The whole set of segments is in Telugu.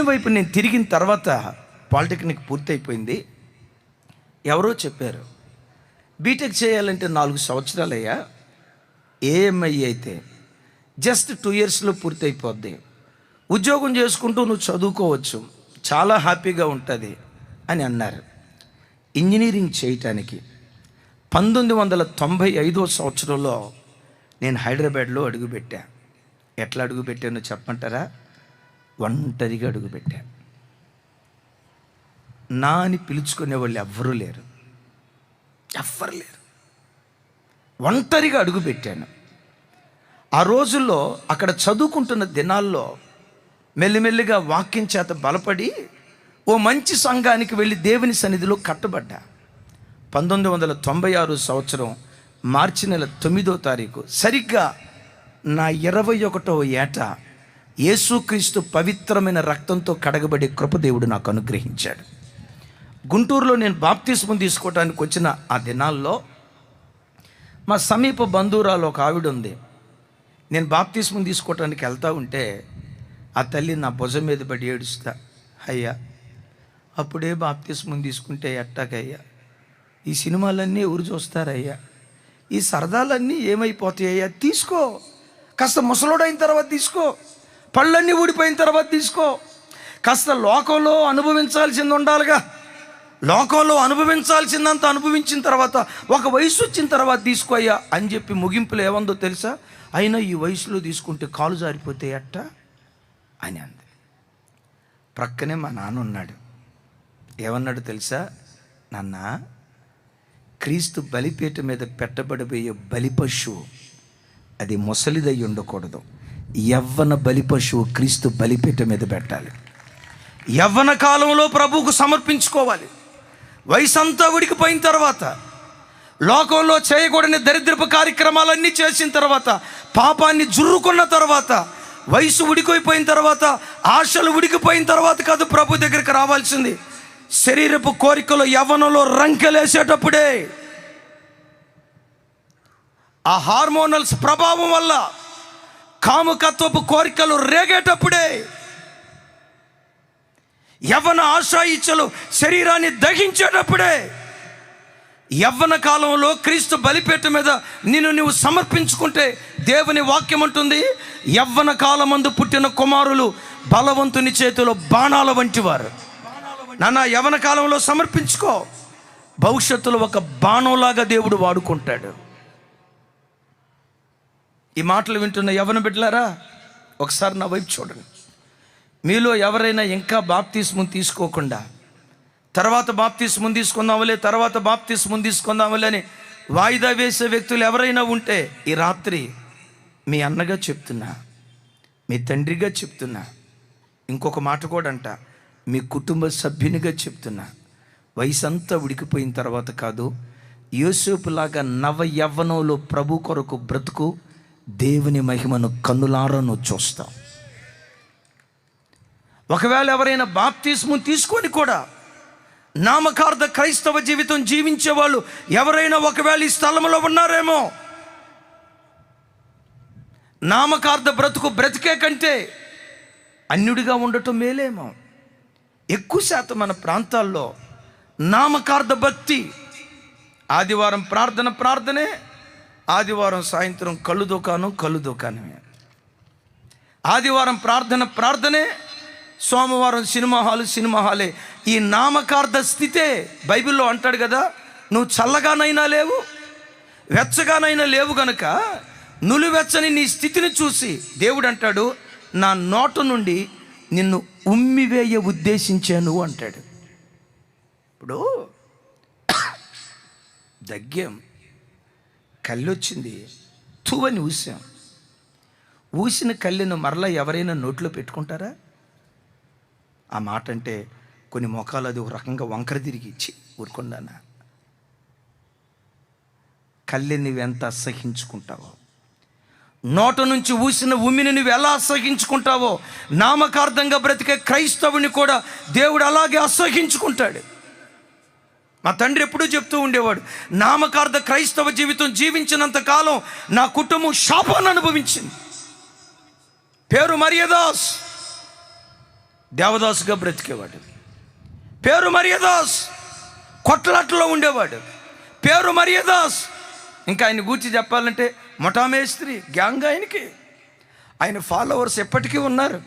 దేవుని వైపు నేను తిరిగిన తర్వాత పాలిటెక్నిక్ పూర్తయిపోయింది. ఎవరో చెప్పారు, బీటెక్ చేయాలంటే 4 సంవత్సరాలయ్యా, ఏఎంఐ అయితే జస్ట్ 2 ఇయర్స్లో పూర్తయిపోద్ది, ఉద్యోగం చేసుకుంటూ నువ్వు చదువుకోవచ్చు, చాలా హ్యాపీగా ఉంటుంది అని అన్నారు. ఇంజనీరింగ్ చేయటానికి 1995 సంవత్సరంలో నేను హైదరాబాద్లో అడుగుపెట్టా. ఎట్లా అడుగుపెట్టానో చెప్పమంటారా? ఒంటరిగా అడుగుపెట్టా. నా అని పిలుచుకునే వాళ్ళు ఎవ్వరూ లేరు. ఒంటరిగా అడుగుపెట్టాను. ఆ రోజుల్లో అక్కడ చదువుకుంటున్న దినాల్లో మెల్లిమెల్లిగా వాక్యం చేత బలపడి ఓ మంచి సంఘానికి వెళ్ళి దేవుని సన్నిధిలో కట్టబడ్డా. 1996 సంవత్సరం మార్చి నెల 9వ తారీఖు సరిగ్గా నా 21వ ఏట యేసుక్రీస్తు పవిత్రమైన రక్తంతో కడగబడే కృపదేవుడు నాకు అనుగ్రహించాడు. గుంటూరులో నేను బాప్తిస్మం తీసుకోవడానికి వచ్చిన ఆ దినాల్లో మా సమీప బంధువురాలు ఒక ఆవిడ ఉంది. నేను బాప్తిస్మం తీసుకోవటానికి వెళ్తూ ఉంటే ఆ తల్లి నా భుజం మీద పడి ఏడుస్తా, అయ్యా అప్పుడే బాప్తిస్మం తీసుకుంటే ఎట్టాకయ్యా, ఈ సినిమాలన్నీ ఎవరు చూస్తారయ్యా, ఈ సరదాలన్నీ ఏమైపోతాయ్యా, తీసుకో, కాస్త ముసలోడైన తర్వాత తీసుకో, పళ్ళన్నీ ఊడిపోయిన తర్వాత తీసుకో, కాస్త లోకంలో అనుభవించాల్సింది ఉండాలిగా, లోకంలో అనుభవించాల్సిందంత అనుభవించిన తర్వాత ఒక వయసు వచ్చిన తర్వాత తీసుకో అయ్యా అని చెప్పి ముగింపులో ఏమందో తెలుసా? అయినా ఈ వయసులో తీసుకుంటే కాలు జారిపోతే ఎట్ట అని అంది. ప్రక్కనే మా నాన్న ఉన్నాడు. ఏమన్నాడు తెలుసా? నాన్న, క్రీస్తు బలిపీఠ మీద పెట్టబడిపోయే బలి పశువు అది ముసలిదై ఉండకూడదు. యవ్వన బలి పశువు క్రీస్తు బలిపీఠ మీద పెట్టాలి. యవ్వన కాలంలో ప్రభువుకు సమర్పించుకోవాలి. వయసంతా ఉడికిపోయిన తర్వాత, లోకంలో చేయకూడని దరిద్రపు కార్యక్రమాలన్నీ చేసిన తర్వాత, పాపాన్ని జుర్రుకున్న తర్వాత, వయసు ఉడికిపోయిన తర్వాత, ఆశలు ఉడికిపోయిన తర్వాత కాదు ప్రభు దగ్గరికి రావాల్సింది. శరీరపు కోరికలు యవ్వనంలో రంకెలేసేటప్పుడే, ఆ హార్మోనల్స్ ప్రభావం వల్ల కాముకత్వపు కోరికలు రేగేటప్పుడే, యవ్వన ఆశాయిచ్చలు శరీరాన్ని దహించేటప్పుడే, యవ్వన కాలంలో క్రీస్తు బలిపీఠ మీద నువ్వు సమర్పించుకుంటే దేవుని వాక్యం అంటుంది, యవ్వన కాలమందు పుట్టిన కుమారులు బలవంతుని చేతిలో బాణాల వంటి వారు. నాన్న, యవ్వన కాలంలో సమర్పించుకో, భవిష్యత్తులో ఒక బాణంలాగా దేవుడు వాడుకుంటాడు. ఈ మాటలు వింటున్న యవ్వన బిడ్డలారా, ఒకసారి నా వైపు చూడండి. మీలో ఎవరైనా ఇంకా బాప్తిస్మం తీసుకోకుండా తర్వాత బాప్తిస్మం తీసుకుందామలే అని వాయిదా వేసే వ్యక్తులు ఎవరైనా ఉంటే, ఈ రాత్రి మీ అన్నగా చెప్తున్నా, మీ తండ్రిగా చెప్తున్నా, ఇంకొక మాట కూడా అంట, మీ కుటుంబ సభ్యునిగా చెప్తున్నా, వయసంతా ఉడికిపోయిన తర్వాత కాదు, యోసేపులాగా నవ యవ్వనంలో ప్రభు కొరకు బ్రతుకు, దేవుని మహిమను కన్నులారా నువ్వు చూస్తావు. ఒకవేళ ఎవరైనా బాప్తిస్మం తీసుకొని కూడా నామకార్థ క్రైస్తవ జీవితం జీవించే వాళ్ళు ఎవరైనా ఒకవేళ ఈ స్థలంలో ఉన్నారేమో, నామకార్థ బ్రతికే కంటే అన్యుడిగా ఉండటం మేలేమో. ఎక్కువ శాతం మన ప్రాంతాల్లో నామకార్థ భక్తి, ఆదివారం ప్రార్థనే, ఆదివారం సాయంత్రం కళ్ళు దుకాణమే, ఆదివారం ప్రార్థనే, సోమవారం సినిమా హాలే. ఈ నామకార్థ స్థితే బైబిల్లో అంటాడు కదా, నువ్వు చల్లగానైనా లేవు, వెచ్చగానైనా లేవు గనుక నులివెచ్చని నీ స్థితిని చూసి దేవుడు అంటాడు, నా నోట నుండి నిన్ను ఉమ్మివేయ ఉద్దేశించాను అంటాడు. ఇప్పుడు దగ్గం, కళ్ళొచ్చింది, తువని ఊసిన కళ్ళెను మరలా ఎవరైనా నోట్లో పెట్టుకుంటారా? ఆ మాట అంటే కొన్ని మొఖాలు అది ఒక రకంగా వంకర తిరిగి ఇచ్చి ఊరుకున్నానా. కళ్ళెని నువ్వెంత అసహించుకుంటావో, నోట నుంచి ఊసిన ఉమ్మిని నువ్వు ఎలా అసహించుకుంటావో, నామకార్థంగా బ్రతికే క్రైస్తవుని కూడా దేవుడు అలాగే అసహించుకుంటాడు. మా తండ్రి ఎప్పుడూ చెప్తూ ఉండేవాడు, నామకార్థ క్రైస్తవ జీవితం జీవించినంత కాలం నా కుటుంబం శాపాన్ని అనుభవించింది. పేరు మరియదాస్, దేవదాసుగా బ్రతికేవాడు. పేరు మరియదాస్, కొట్లాట్లో ఉండేవాడు. పేరు మరియదాస్. ఇంకా ఆయన గూర్చి చెప్పాలంటే మొటామేస్త్రి గ్యాంగ్ ఆయనకి. ఆయన ఫాలోవర్స్ ఎప్పటికీ ఉన్నారు.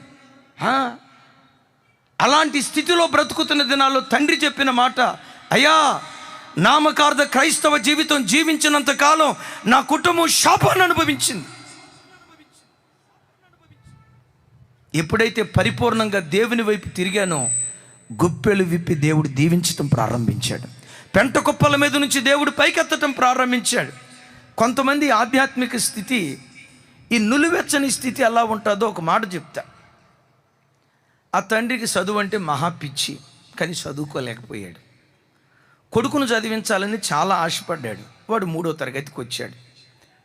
అలాంటి స్థితిలో బ్రతుకుతున్న దినాల్లో తండ్రి చెప్పిన మాట, అయ్యా, నామకార్థ క్రైస్తవ జీవితం జీవించినంత కాలం నా కుటుంబం శాపాన్ని అనుభవించింది. ఎప్పుడైతే పరిపూర్ణంగా దేవుని వైపు తిరిగానో గుప్పెలు విప్పి దేవుడు దీవించటం ప్రారంభించాడు. పెంట కుప్పల మీద నుంచి దేవుడు పైకెత్తటం ప్రారంభించాడు. కొంతమంది ఆధ్యాత్మిక స్థితి, ఈ నులివెచ్చని స్థితి ఎలా ఉంటుందో ఒక మాట చెప్తా. ఆ తండ్రికి చదువు అంటే మహా పిచ్చి, కానీ చదువుకోలేకపోయాడు. కొడుకును చదివించాలని చాలా ఆశపడ్డాడు. వాడు 3వ తరగతికి వచ్చాడు.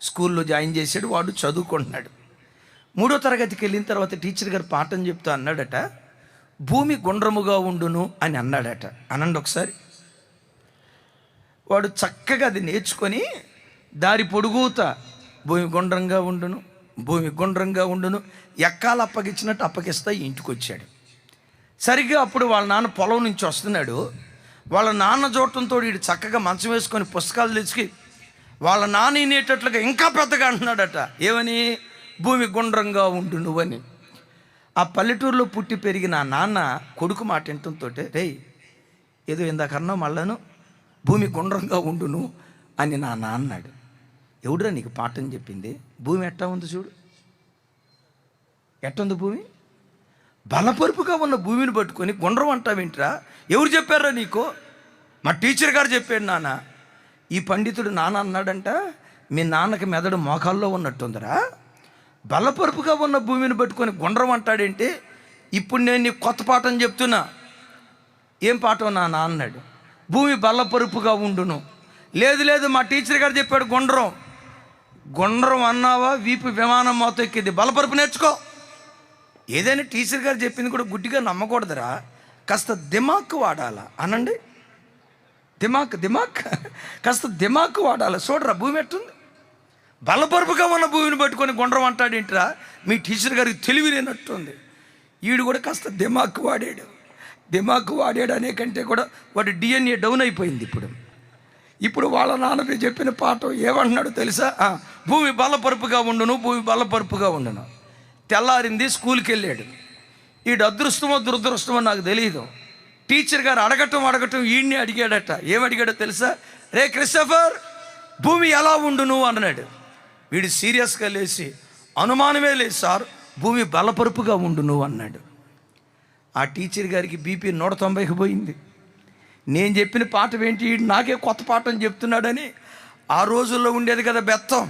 స్కూల్లో జాయిన్ చేశాడు. వాడు చదువుకుంటున్నాడు. 3వ తరగతికి వెళ్ళిన తర్వాత టీచర్ గారు పాఠం చెప్తా అన్నాడట, భూమి గుండ్రముగా ఉండును అని అన్నాడట. అనండి ఒకసారి. వాడు చక్కగా అది నేర్చుకొని దారి పొడుగుతా భూమి గుండ్రంగా ఉండును, భూమి గుండ్రంగా ఉండును, ఎక్కాలు అప్పగించినట్టు అప్పగిస్తా ఇంటికి వచ్చాడు. సరిగ్గా అప్పుడు వాళ్ళ నాన్న పొలం నుంచి వస్తున్నాడు. వాళ్ళ నాన్న చూడటంతో వీడు చక్కగా మంచం వేసుకొని పుస్తకాలు తెచ్చుకి వాళ్ళ నాన్న వినేటట్లుగా ఇంకా పెద్దగా అంటున్నాడట. ఏమని? భూమి గుండ్రంగా ఉండు నువ్వని. ఆ పల్లెటూరులో పుట్టి పెరిగిన ఆ నాన్న కొడుకు మాట వినటంతో, రేయ్ ఏదో ఇందాకన్నా మళ్ళాను భూమి గుండ్రంగా ఉండును అని నా నాన్న అన్నాడు. ఎవడురా నీకు పాఠం చెప్పింది? భూమి ఎట్టా ఉంది చూడు, ఎట్టుంది భూమి? బలపరుపుగా ఉన్న భూమిని పట్టుకొని గుండ్రం అంటావేంట్రా? ఎవరు చెప్పారా నీకు? మా టీచర్ గారు చెప్పాడు నాన్న. ఈ పండితుడు నాన్న అన్నాడంట, మీ నాన్నకి మెదడు మోకాల్లో ఉన్నట్టుందిరా. బలపరుపుగా ఉన్న భూమిని పట్టుకొని గుండ్రం అంటాడేంటి? ఇప్పుడు నేను నీకు కొత్త పాఠం చెప్తున్నా. ఏం పాఠం నాన్న అన్నాడు. భూమి బలపరుపుగా ఉండును. లేదు లేదు, మా టీచర్ గారు చెప్పాడు గుండ్రం. గుండ్రం అన్నావా వీపు విమానం మొత్తం ఎక్కింది. బలపరుపు నేర్చుకో. ఏదైనా టీచర్ గారు చెప్పింది కూడా గుడ్డిగా నమ్మకూడదురా. కాస్త దిమాక్ వాడాలా అనండి. దిమాక్ కాస్త దిమాక్ వాడాలి. చూడరా భూమి ఎట్టుంది. బలపరుపుగా ఉన్న భూమిని పట్టుకొని గుండ్రం అంటాడేంటిరా? మీ టీచర్ గారికి తెలివి లేనట్టుంది. వీడు కూడా కాస్త దిమాక్ వాడాడు అనే కంటే కూడా వాడి DNA డౌన్ అయిపోయింది. ఇప్పుడు వాళ్ళ నాన్నకి చెప్పిన పాఠం ఏమంటున్నాడు తెలుసా? భూమి బలపరుపుగా ఉండును, భూమి బలపరుపుగా ఉండును. తెల్లారింది, స్కూల్కి వెళ్ళాడు. వీడు అదృష్టమో దురదృష్టమో నాకు తెలియదు. టీచర్ గారు అడగటం వీడిని అడిగాడట. ఏమడిగాడో తెలుసా? రే క్రిస్టఫర్, భూమి ఎలా ఉండును అన్నాడు. వీడు సీరియస్గా లేచి, అనుమానమే లేదు సార్, భూమి బలపరుపుగా ఉండును అన్నాడు. ఆ టీచర్ గారికి BP 190కి పోయింది. నేను చెప్పిన పాఠం ఏంటి, వీడు నాకే కొత్త పాఠం చెప్తున్నాడని. ఆ రోజుల్లో ఉండేది కదా బెత్తం.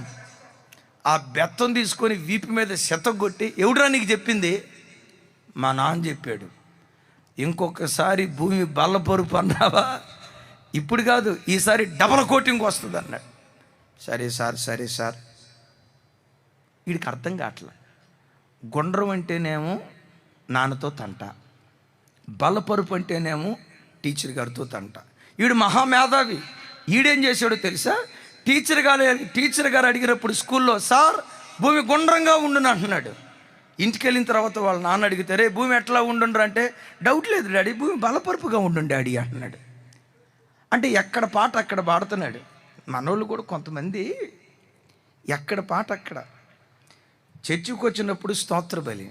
ఆ బెత్తం తీసుకొని వీపు మీద శతగొట్టి, ఎవడురా నీకు చెప్పింది? మా నాన్న చెప్పాడు. ఇంకొకసారి భూమి బల్లపరుపు అన్నావా, ఇప్పుడు కాదు ఈసారి డబల్ కోటింగ్ వస్తుంది అన్నాడు. సరే సార్. వీడికి అర్థం కావట్లే. గుండ్రం అంటేనేమో నాన్నతో తంట, బలపరుపు అంటేనేమో టీచర్ గారితో తంట. వీడు మహామేధావి. ఈడేం చేశాడో తెలుసా? టీచర్ గారు అడిగినప్పుడు స్కూల్లో, సార్ భూమి గుండ్రంగా ఉండును అంటున్నాడు. ఇంటికి వెళ్ళిన తర్వాత వాళ్ళ నాన్న అడిగితే, రే భూమి ఎట్లా ఉండుండ్రు అంటే, డౌట్ లేదు డాడీ, భూమి బలపరుపుగా ఉండు డాడీ అంటున్నాడు. అంటే ఎక్కడ పాట అక్కడ పాడుతున్నాడు. మనోళ్ళు కూడా కొంతమంది ఎక్కడ పాట అక్కడ. చర్చికి వచ్చినప్పుడు స్తోత్ర బలి,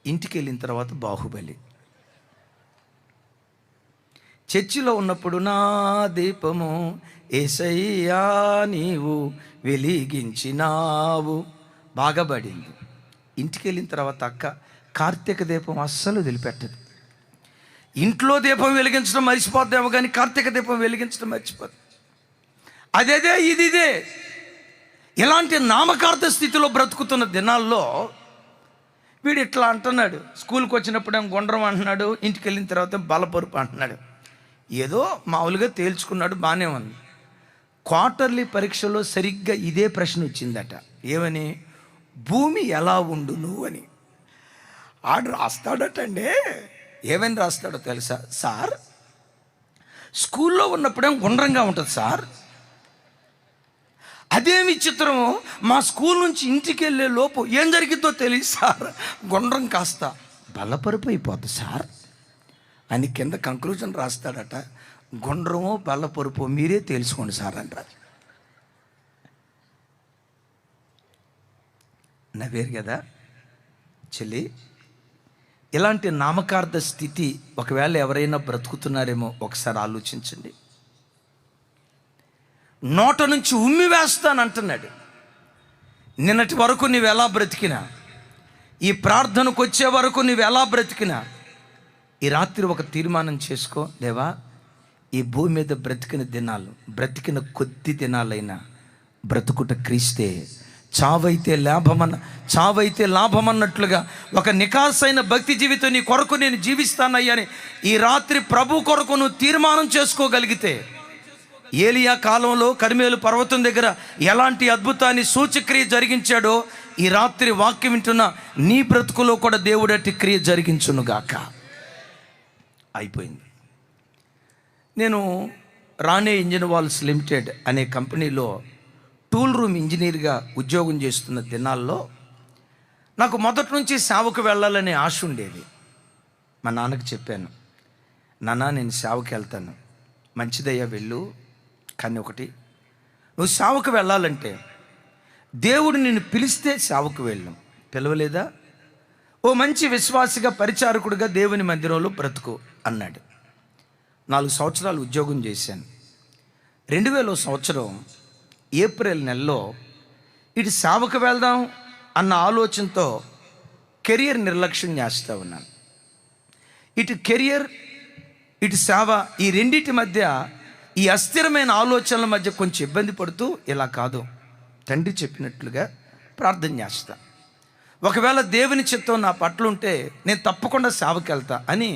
ఇంటికి వెళ్ళిన తర్వాత బాహుబలి. చర్చిలో ఉన్నప్పుడు నా దీపము యేసయ్యా నీవు వెలిగించినావు, బాగా పడింది. ఇంటికి వెళ్ళిన తర్వాత అక్క కార్తీక దీపం అస్సలు వదిలిపెట్టదు. ఇంట్లో దీపం వెలిగించడం మర్చిపోద్దాము, కానీ కార్తీక దీపం వెలిగించడం మర్చిపోద్దు. అదేదే ఇదే. ఇలాంటి నామకార్థ స్థితిలో బ్రతుకుతున్న దినాల్లో వీడు ఇట్లా అంటున్నాడు. స్కూల్కి వచ్చినప్పుడు ఏమో గుండ్రం అంటున్నాడు, ఇంటికి వెళ్ళిన తర్వాత బలపరుపు అంటున్నాడు. ఏదో మామూలుగా తేల్చుకున్నాడు, బాగానే ఉంది. క్వార్టర్లీ పరీక్షలో సరిగ్గా ఇదే ప్రశ్న వచ్చిందట. ఏమని? భూమి ఎలా ఉండును అని. ఆడు రాస్తాడటండి. ఏమని రాస్తాడో తెలుసా? సార్ స్కూల్లో ఉన్నప్పుడేమో గుండ్రంగా ఉంటుంది సార్, అదేమి చిత్రమో మా స్కూల్ నుంచి ఇంటికి వెళ్ళే లోపు ఏం జరిగిద్దో తెలియదు సార్, గుండ్రం కాస్త బల్లపరుపు అయిపోద్ది సార్ అని కింద కంక్లూజన్ రాస్తాడట. గుండ్రమో బల్లపరుపు మీరే తెలుసుకోండి సార్ అంటారు. నవ్వేరు కదా చెల్లి. ఇలాంటి నామకార్థ స్థితి ఒకవేళ ఎవరైనా బ్రతుకుతున్నారేమో ఒకసారి ఆలోచించండి. నోట నుంచి ఉమ్మి వేస్తానంటున్నాడు. నిన్నటి వరకు నీవు ఎలా బ్రతికినా, ఈ ప్రార్థనకు వచ్చే వరకు నీవు ఎలా బ్రతికినా, ఈ రాత్రి ఒక తీర్మానం చేసుకో. దేవా, ఈ భూమి మీద బ్రతికిన కొద్ది దినాలైనా బ్రతుకుట క్రీస్తే, చావైతే లాభమన్నట్లుగా ఒక నికాసైన భక్తి జీవితం నీ కొరకు నేను జీవిస్తానయ్యని ఈ రాత్రి ప్రభు కొరకు నువ్వు తీర్మానం చేసుకోగలిగితే, ఏలియా కాలంలో కర్మేలు పర్వతం దగ్గర ఎలాంటి అద్భుతాన్ని సూచక్రియ జరిగించాడో ఈ రాత్రి వాక్యం వింటున్న నీ బ్రతుకులో కూడా దేవుడటి క్రియ జరిగించునుగాక. అయిపోయింది. నేను రాణే ఇంజిన్ వాల్స్ లిమిటెడ్ అనే కంపెనీలో టూల్ రూమ్ ఇంజనీర్గా ఉద్యోగం చేస్తున్న దినాల్లో నాకు మొదటి నుంచి సేవకు వెళ్ళాలనే ఆశ ఉండేది. మా నాన్నకు చెప్పాను, నాన్న నేను సేవకు వెళ్తాను. మంచిదయ్యా వెళ్ళు, కానీ ఒకటి, నువ్వు సేవకు వెళ్ళాలంటే దేవుడు నిన్ను పిలిస్తే సేవకు వెళ్ళు, పిలవలేదా ఓ మంచి విశ్వాసిగా పరిచారకుడిగా దేవుని మందిరంలో బ్రతుకు అన్నాడు. 4 సంవత్సరాలు ఉద్యోగం చేశాను. 2000 సంవత్సరం ఏప్రిల్ నెలలో ఇటు సేవకు వెళ్దాం అన్న ఆలోచనతో కెరియర్ నిర్లక్ష్యం చేస్తూ ఉన్నాను. ఇటు కెరియర్, ఇటు సేవ, ఈ రెండింటి మధ్య, ఈ అస్థిరమైన ఆలోచనల మధ్య కొంచెం ఇబ్బంది పడుతూ, ఇలా కాదు, తండ్రి చెప్పినట్లుగా ప్రార్థన చేస్తా, ఒకవేళ దేవుని చిత్తం నా పట్ల ఉంటే నేను తప్పకుండా సేవకి వెళ్తా అని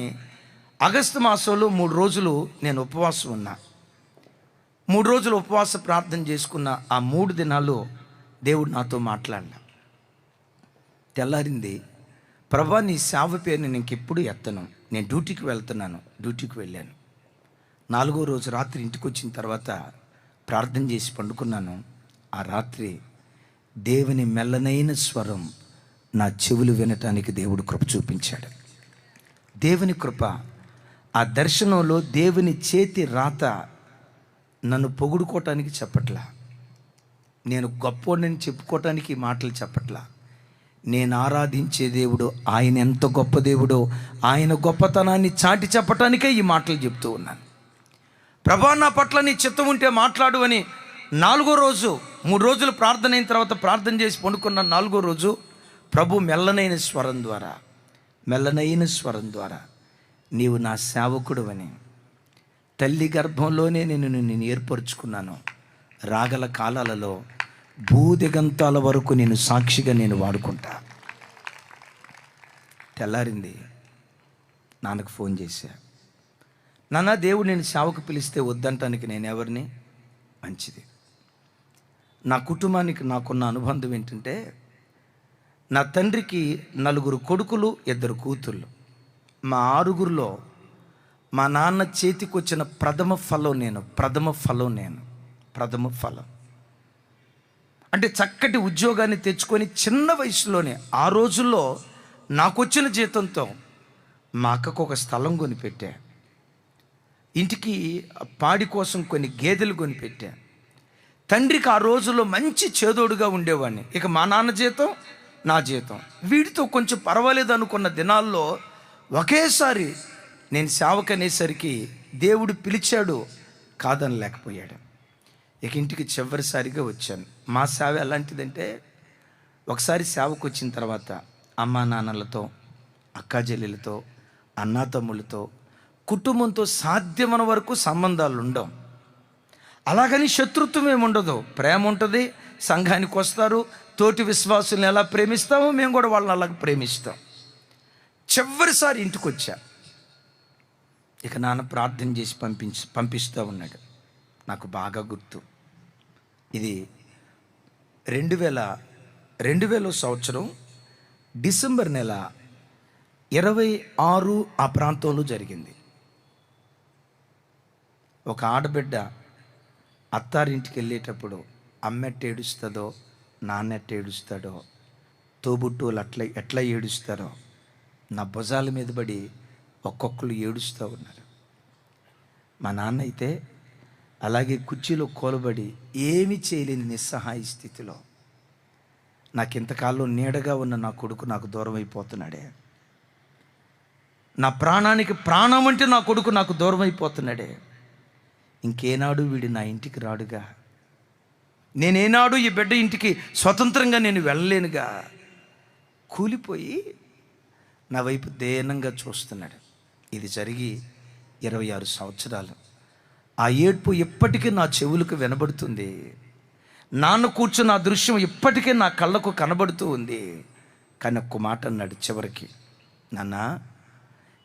ఆగస్టు మాసంలో 3 రోజులు నేను ఉపవాసం ఉన్నా. 3 రోజులు ఉపవాస ప్రార్థన చేసుకున్న ఆ 3 దినాలు దేవుడు నాతో మాట్లాడినా. తెల్లారింది, ప్రభా నీ సేవ పేరుని నేను ఇంకెప్పుడు ఎత్తను, నేను డ్యూటీకి వెళ్తున్నాను. డ్యూటీకి వెళ్ళాను. 4వ రోజు రాత్రి ఇంటికి వచ్చిన తర్వాత ప్రార్థన చేసి పండుకున్నాను. ఆ రాత్రి దేవుని మెల్లనైన స్వరం నా చెవులు వినటానికి దేవుడు కృప చూపించాడు. దేవుని కృప, ఆ దర్శనంలో దేవుని చేతి రాత నన్ను పొగుడుకోవటానికి చెప్పట్లా, నేను గొప్పోడని చెప్పుకోవటానికి ఈ మాటలు చెప్పట్లా. నేను ఆరాధించే దేవుడు ఆయన ఎంత గొప్ప దేవుడో ఆయన గొప్పతనాన్ని చాటి చెప్పటానికే ఈ మాటలు చెప్తూ ఉన్నాను. ప్రభా నా పట్ల నీ చిత్తం ఉంటే మాట్లాడు అని 4వ రోజు, 3 రోజులు ప్రార్థన అయిన తర్వాత ప్రార్థన చేసి పండుకున్న 4వ రోజు ప్రభు మెల్లనైన స్వరం ద్వారా నీవు నా సేవకుడు అని, తల్లి గర్భంలోనే నేను ఏర్పరచుకున్నాను, రాగల కాలాలలో భూదిగంతాల వరకు నేను సాక్షిగా నేను వాడుకుంటా. తెల్లారింది, నాన్నకు ఫోన్ చేశా, నాన్న దేవుడు నేను సేవకు పిలిస్తే వద్దంటానికి నేను ఎవరిని? మంచిది. నా కుటుంబానికి నాకున్న అనుబంధం ఏంటంటే, నా తండ్రికి 4 కొడుకులు 2 కూతుళ్ళు. మా 6గురిలో మా నాన్న చేతికి వచ్చిన ప్రథమ ఫలం అంటే చక్కటి ఉద్యోగాన్ని తెచ్చుకొని చిన్న వయసులోనే, ఆ రోజుల్లో నాకు వచ్చిన జీతంతో మా అక్కకు ఒక స్థలం కొనిపెట్టా, ఇంటికి పాడి కోసం కొన్ని గేదెలు కొనిపెట్టా. తండ్రికి ఆ రోజుల్లో మంచి చేదోడుగా ఉండేవాడిని. ఇక మా నాన్న జీతం, నా జీతం, వీటితో కొంచెం పర్వాలేదు అనుకున్న దినాల్లో ఒకేసారి నేను సేవకు అనేసరికి దేవుడు పిలిచాడు, కాదనలేకపోయాడు. ఇక ఇంటికి చివరిసారిగా వచ్చాను. మా సేవ ఎలాంటిదంటే, ఒకసారి సేవకు వచ్చిన తర్వాత అమ్మా నాన్నలతో, అక్కా చెల్లెలతో, అన్నా తమ్ముళ్ళతో, కుటుంబంతో సాధ్యమైన వరకు సంబంధాలు ఉండవు. అలాగని శత్రుత్వం ఏముండదు, ప్రేమ ఉంటుంది. సంఘానికి వస్తారు, తోటి విశ్వాసుల్ని ఎలా ప్రేమిస్తామో మేము కూడా వాళ్ళని అలాగ ప్రేమిస్తాం. చివరిసారి ఇంటికి వచ్చా. ఇక నాన్న ప్రార్థన చేసి పంపిస్తూ ఉన్నాడు. నాకు బాగా గుర్తు, ఇది 2000 సంవత్సరం డిసెంబర్ నెల 26 ఆ ప్రాంతంలో జరిగింది. ఒక ఆడబిడ్డ అత్తారింటికి వెళ్ళేటప్పుడు అమ్మెట్ట ఏడుస్తుందో, నాన్నెట్ట ఏడుస్తాడో, తోబుట్టువులు ఎట్లా ఏడుస్తారో నా భుజాల మీద పడి ఒక్కొక్కరు ఏడుస్తూ ఉన్నారు. మా నాన్న అయితే అలాగే కుర్చీలో కూలబడి ఏమీ చేయలేని నిస్సహాయ స్థితిలో, నాకు ఇంతకాలం నీడగా ఉన్న నా కొడుకు నాకు దూరం అయిపోతున్నాడే, నా ప్రాణానికి ప్రాణం అంటే నా కొడుకు నాకు దూరం అయిపోతున్నాడే, ఇంకేనాడు వీడు నా ఇంటికి రాడుగా, నేనేనాడు ఈ బిడ్డ ఇంటికి స్వతంత్రంగా నేను వెళ్ళలేనుగా, కూలిపోయి నా వైపు దేనంగా చూస్తున్నాడు. ఇది జరిగి 26 సంవత్సరాలు. ఆ ఏడ్పు ఇప్పటికీ నా చెవులకు వినబడుతుంది. నాన్న కూర్చున్న ఆ దృశ్యం ఇప్పటికే నా కళ్ళకు కనబడుతూ ఉంది. కానీ ఒక్క మాట అన్నాడు చివరికి, నాన్న,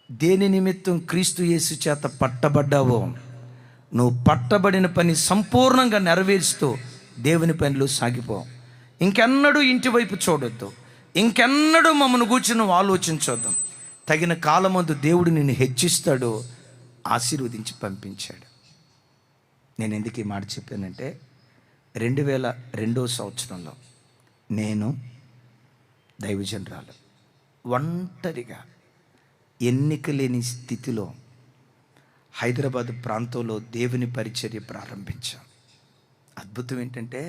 దేని నిమిత్తం క్రీస్తు యేసు చేత పట్టబడ్డావో నువ్వు పట్టబడిన పని సంపూర్ణంగా నెరవేరుస్తూ దేవుని పనిలో సాగిపో. ఇంకెన్నడూ ఇంటి వైపు చూడొద్దు, ఇంకెన్నడూ మమ్మల్ని కూర్చుని నువ్వు ఆలోచించొద్దు. తగిన కాలమందు దేవుడు నిన్ను హెచ్చిస్తాడు, ఆశీర్వదించి పంపించాడు. నేను ఎందుకు ఈ మాట చెప్పానంటే 2002 సంవత్సరంలో నేను దైవజనరాలు ఒంటరిగా ఎన్నిక లేని స్థితిలో హైదరాబాద్ ప్రాంతంలో దేవుని పరిచర్య ప్రారంభించాం. అద్భుతం ఏంటంటే,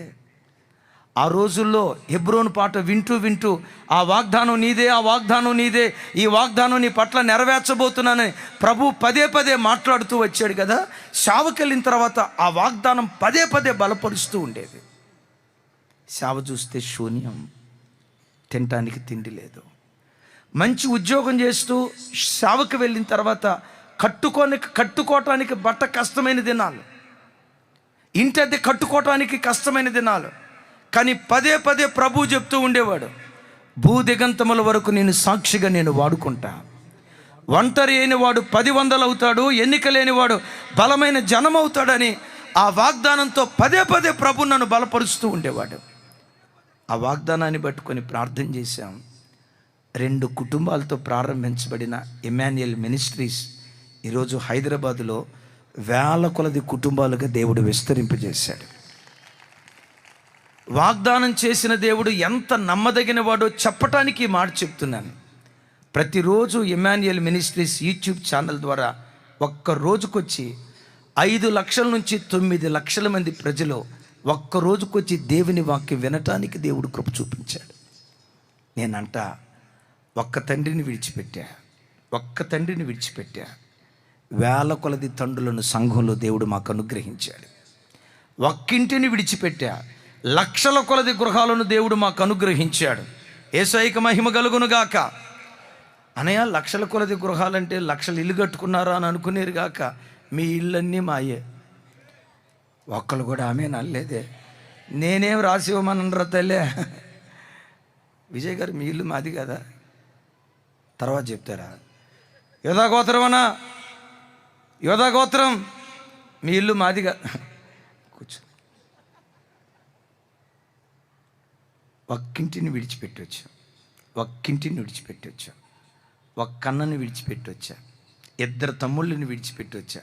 ఆ రోజుల్లో హెబ్రోను పాట వింటూ వింటూ ఆ వాగ్దానం నీదే, ఆ వాగ్దానం నీదే, ఈ వాగ్దానం నీ పట్ల నెరవేర్చబోతున్నానని ప్రభు పదే పదే మాట్లాడుతూ వచ్చాడు కదా. సేవకి వెళ్ళిన తర్వాత ఆ వాగ్దానం పదే పదే బలపరుస్తూ ఉండేది. సేవ చూస్తే శూన్యం, తినటానికి తిండి లేదు. మంచి ఉద్యోగం చేస్తూ సేవకి వెళ్ళిన తర్వాత కట్టుకోవటానికి బట్ట కష్టమైన దినాలు, ఇంటి అద్దె కట్టుకోవటానికి కష్టమైన దినాలు. కానీ పదే పదే ప్రభు చెప్తూ ఉండేవాడు, భూదిగంతముల వరకు నేను సాక్షిగా నేను వాడుకుంటా. ఒంటరి అయిన వాడు 10 అవుతాడు, ఎన్నిక లేనివాడు బలమైన జనం అవుతాడని ఆ వాగ్దానంతో పదే పదే ప్రభు నన్ను బలపరుస్తూ ఉండేవాడు. ఆ వాగ్దానాన్ని పట్టుకొని ప్రార్థన చేశాం. 2 కుటుంబాలతో ప్రారంభించబడిన ఇమ్మాన్యుయల్ మినిస్ట్రీస్ ఈరోజు హైదరాబాదులో వేల కొలది కుటుంబాలుగా దేవుడు విస్తరింపజేశాడు. వాగ్దానం చేసిన దేవుడు ఎంత నమ్మదగిన వాడో చెప్పటానికి మాట చెప్తున్నాను. ప్రతిరోజు ఇమ్మాన్యుయల్ మినిస్ట్రీస్ యూట్యూబ్ ఛానల్ ద్వారా ఒక్క రోజుకొచ్చి 5 లక్షల నుంచి 9 లక్షల మంది ప్రజలు ఒక్క రోజుకొచ్చి దేవుని వాక్యం వినటానికి దేవుడు కృప చూపించాడు. నేనంట ఒక్క తండ్రిని విడిచిపెట్టా, వేల కొలది తండ్రులను సంఘంలో దేవుడు మాకు అనుగ్రహించాడు. ఒక్కింటిని విడిచిపెట్టా, లక్షల కొలది గృహాలను దేవుడు మాకు అనుగ్రహించాడు. యేసయ్యకి మహిమ కలుగునుగాక. అనయ్య, లక్షల కొలది గృహాలంటే లక్షలు ఇల్లు కట్టుకున్నారా అని అనుకునేరు గాక, మీ ఇళ్ళన్నీ మాయే. ఒక్కళ్ళు కూడా ఆమె నల్లేదే. నేనేం రాసి ఇవ్వమనరా తల్లే. విజయ్ గారు, మీ ఇల్లు మాది కదా, తర్వాత చెప్తారా? యోధా గోత్రం మీ ఇల్లు మాదిగా. కూర్చో. ఒక్కింటిని విడిచిపెట్టొచ్చు, ఒక్క అన్నని విడిచిపెట్టొచ్చా, 2 తమ్ముళ్ళని విడిచిపెట్టొచ్చా,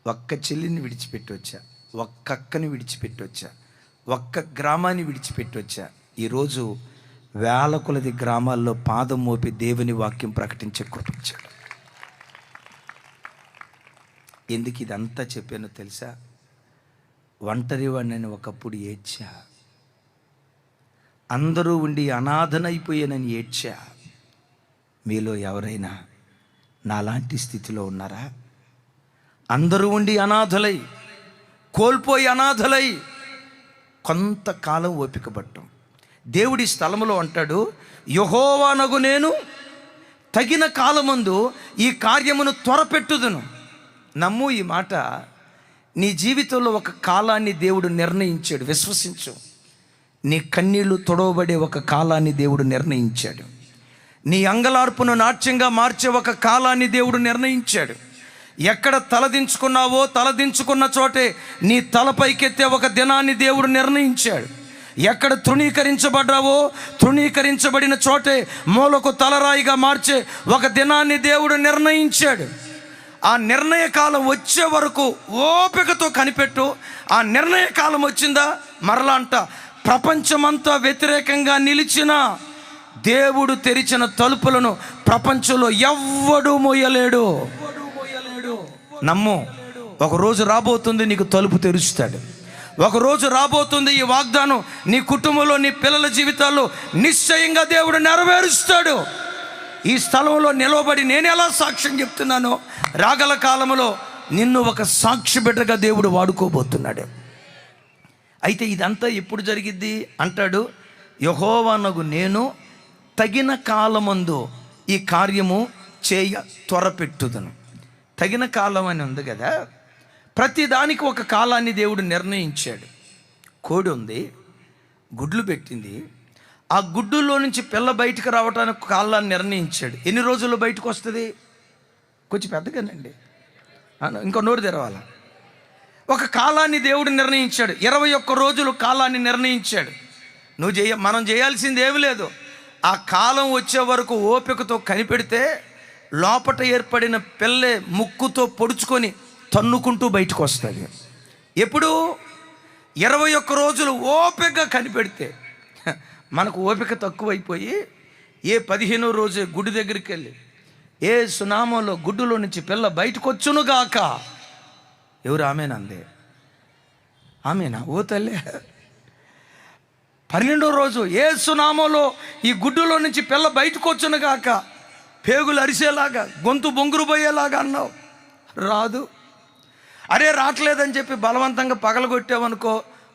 ఒక్క చెల్లిని విడిచిపెట్టొచ్చా, ఒక్క అక్కని విడిచిపెట్టొచ్చా, ఒక్క గ్రామాన్ని విడిచిపెట్టొచ్చా. ఈరోజు వేల కొలది గ్రామాల్లో పాదం మోపి దేవుని వాక్యం ప్రకటించే కృపించాడు. ఎందుకు ఇదంతా చెప్పానో తెలుసా? ఒంటరి వాడిని ఒకప్పుడు ఏడ్చా, అందరూ ఉండి అనాథనైపోయానని ఏడ్చా. మీలో ఎవరైనా నాలాంటి స్థితిలో ఉన్నారా? అందరూ ఉండి అనాథలై, కోల్పోయి అనాథలై కొంతకాలం ఓపిక పట్టం. దేవుడి స్థలములో అంటాడు, యెహోవానగు నేను తగిన కాలమందు ఈ కార్యమును త్వరపెట్టుదును. నమ్ము ఈ మాట. నీ జీవితంలో ఒక కాలాన్ని దేవుడు నిర్ణయించాడు, విశ్వసించు. నీ కన్నీళ్లు తొడవబడే ఒక కాలాన్ని దేవుడు నిర్ణయించాడు. నీ అంగలార్పును నాట్యంగా మార్చే ఒక కాలాన్ని దేవుడు నిర్ణయించాడు. ఎక్కడ తలదించుకున్నావో తలదించుకున్న చోటే నీ తలపైకెత్తే ఒక దినాన్ని దేవుడు నిర్ణయించాడు. ఎక్కడ తృణీకరించబడ్డావో తృణీకరించబడిన చోటే మూలకు తలరాయిగా మార్చే ఒక దినాన్ని దేవుడు నిర్ణయించాడు. ఆ నిర్ణయ కాలం వచ్చే వరకు ఓపికతో కనిపెట్టు. ఆ నిర్ణయ కాలం వచ్చిందా, మరలా అంట, ప్రపంచమంతా వ్యతిరేకంగా నిలిచిన దేవుడు తెరిచిన తలుపులను ప్రపంచంలో ఎవ్వడు మోయలేడు. నమ్ము, ఒకరోజు రాబోతుంది నీకు తలుపు తెరుస్తాడు. ఒకరోజు రాబోతుంది ఈ వాగ్దానం నీ కుటుంబంలో, నీ పిల్లల జీవితాల్లో నిశ్చయంగా దేవుడు నెరవేరుస్తాడు. ఈ స్థలంలో నిలవబడి నేను ఎలా సాక్ష్యం చెప్తున్నానో, రాగల కాలంలో నిన్ను ఒక సాక్షి బిడ్డగా దేవుడు వాడుకోబోతున్నాడు. అయితే ఇదంతా ఎప్పుడు జరిగిద్ది అంటాడు, యెహోవానగు నేను తగిన కాలమందు ఈ కార్యము చేయ త్వరపెట్టుదును. తగిన కాలం అని ఉంది కదా, ప్రతి దానికి ఒక కాలాన్ని దేవుడు నిర్ణయించాడు. కోడి ఉంది, గుడ్లు పెట్టింది, ఆ గుడ్డులో నుంచి పిల్ల బయటకు రావడానికి కాలాన్ని నిర్ణయించాడు. ఎన్ని రోజుల్లో బయటకు వస్తుంది? కొంచెం పెద్దగానండి, ఇంకో నోరు తెరవాల. ఒక కాలాన్ని దేవుడు నిర్ణయించాడు. 21 రోజులు కాలాన్ని నిర్ణయించాడు. మనం చేయాల్సింది ఏమి లేదు. ఆ కాలం వచ్చే వరకు ఓపికతో కనిపెడితే లోపట ఏర్పడిన పిల్లే ముక్కుతో పొడుచుకొని తన్నుకుంటూ బయటకు వస్తుంది. ఎప్పుడు? 21 రోజులు ఓపికగా కనిపెడితే. మనకు ఓపిక తక్కువైపోయి ఏ 15వ రోజు గుడి దగ్గరికి వెళ్ళి ఏ సునామంలో గుడ్డులో నుంచి పిల్ల బయటకు వచ్చునుగాక. ఎవరు ఆమెనంది? ఆమెనా? ఓ తల్లే. 12వ రోజు ఏ సునామంలో ఈ గుడ్డులో నుంచి పిల్ల బయటకు వచ్చునుగాక. పేగులు అరిసేలాగా, గొంతు బొంగురు పోయేలాగా అన్నావు, రాదు. అరే రావట్లేదని చెప్పి బలవంతంగా పగలగొట్టావనుకో,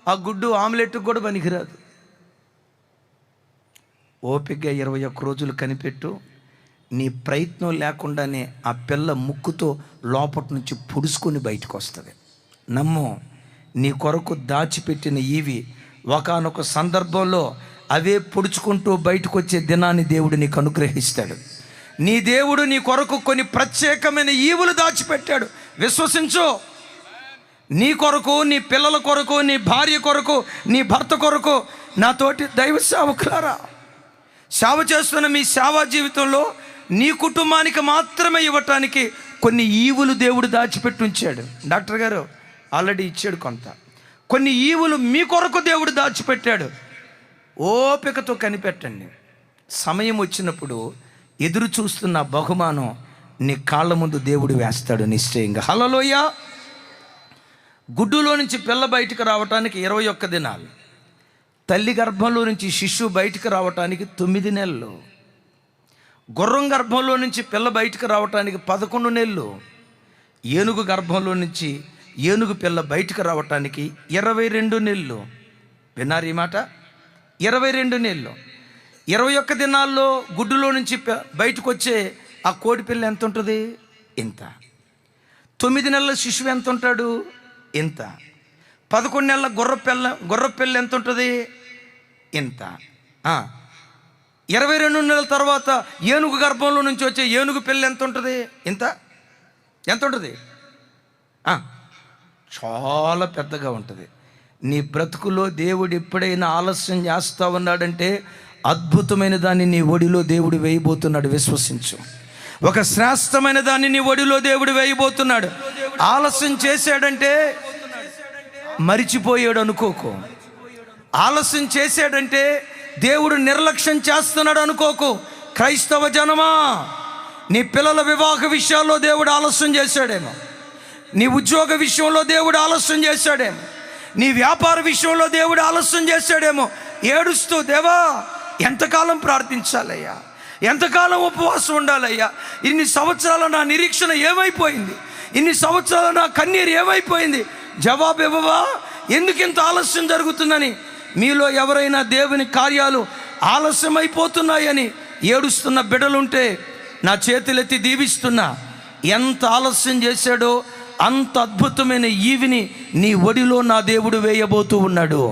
ఆ గుడ్డు ఆమ్లెట్కి కూడా పనికిరాదు. ఓపికగా 21 రోజులు కనిపెట్టు. నీ ప్రయత్నం లేకుండానే ఆ పిల్ల ముక్కుతో లోపటి నుంచి పుడుచుకొని బయటకు వస్తుంది. నమ్ము, నీ కొరకు దాచిపెట్టిన ఇవి ఒకానొక సందర్భంలో అవే పొడుచుకుంటూ బయటకు వచ్చే దినాన్ని దేవుడు నీకు అనుగ్రహిస్తాడు. నీ దేవుడు నీ కొరకు కొన్ని ప్రత్యేకమైన ఈవులు దాచిపెట్టాడు. విశ్వసించు. నీ కొరకు, నీ పిల్లల కొరకు, నీ భార్య కొరకు, నీ భర్త కొరకు, నాతోటి దైవ సేవకులారా, సేవ చేస్తున్న మీ సేవా జీవితంలో నీ కుటుంబానికి మాత్రమే ఇవ్వటానికి కొన్ని ఈవులు దేవుడు దాచిపెట్టి ఉంచాడు. డాక్టర్ గారు ఆల్రెడీ ఇచ్చాడు కొంత. కొన్ని ఈవులు మీ కొరకు దేవుడు దాచిపెట్టాడు. ఓపికతో కనిపెట్టండి. సమయం వచ్చినప్పుడు ఎదురు చూస్తున్న బహుమానం నీ కాళ్ళ ముందు దేవుడు వేస్తాడు నిశ్చయంగా. హల్లెలూయా. గుడ్డులో నుంచి పిల్ల బయటకు రావటానికి 21 దినాలు, తల్లి గర్భంలో నుంచి శిశువు బయటకు రావటానికి 9 నెలలు, గుర్రం గర్భంలో నుంచి పిల్ల బయటకు రావటానికి 11 నెలలు, ఏనుగు గర్భంలో నుంచి ఏనుగు పిల్ల బయటకు రావటానికి 22 నెలలు. విన్నారు ఈ మాట? 22 నెలలు. 21 దినాల్లో గుడ్డులో నుంచి బయటకు వచ్చే ఆ కోడి పిల్ల ఎంత ఉంటుంది? ఇంత. 9 నెలల శిశువు ఎంత ఉంటాడు? ఇంత. 11 నెలల గుర్ర పిల్ల ఎంత ఉంటుంది? ఇంత. 22 నెలల తర్వాత ఏనుగు గర్భంలో నుంచి వచ్చే ఏనుగు పిల్ల ఎంత ఉంటుంది? ఇంత. ఎంత ఉంటుంది? చాలా పెద్దగా ఉంటుంది. నీ బ్రతుకులో దేవుడు ఎప్పుడైనా ఆలస్యం చేస్తా ఉన్నాడంటే అద్భుతమైన దాన్ని నీ ఒడిలో దేవుడు వేయబోతున్నాడు. విశ్వసించు. ఒక శ్రేష్టమైన దాన్ని నీ ఒడిలో దేవుడు వేయబోతున్నాడు. ఆలస్యం చేశాడంటే మరిచిపోయాడు అనుకోకు. ఆలస్యం చేశాడంటే దేవుడు నిర్లక్ష్యం చేస్తున్నాడు అనుకోకు. క్రైస్తవ జనమా, నీ పిల్లల వివాహ విషయాల్లో దేవుడు ఆలస్యం చేశాడేమో, నీ ఉద్యోగ విషయంలో దేవుడు ఆలస్యం చేశాడేమో, నీ వ్యాపార విషయంలో దేవుడు ఆలస్యం చేశాడేమో. ఏడుస్తూ, దేవా ఎంతకాలం ప్రార్థించాలయ్యా, ఎంతకాలం ఉపవాసం ఉండాలయ్యా, ఇన్ని సంవత్సరాల నా నిరీక్షణ ఏమైపోయింది, ఇన్ని సంవత్సరాల నా కన్నీరు ఏమైపోయింది, జవాబు ఇవ్వవా? ఎందుకు ఇంత ఆలస్యం జరుగుతుందని. మీలో ఎవరైనా దేవుని కార్యాలు ఆలస్యమైపోతున్నాయని ఏడుస్తున్న బిడ్డలుంటే నా చేతులెత్తి దీవిస్తున్నా. ఎంత ఆలస్యం చేశాడో అంత అద్భుతమైన ఈవిని నీ ఒడిలో నా దేవుడు వేయబోతూ ఉన్నాడు.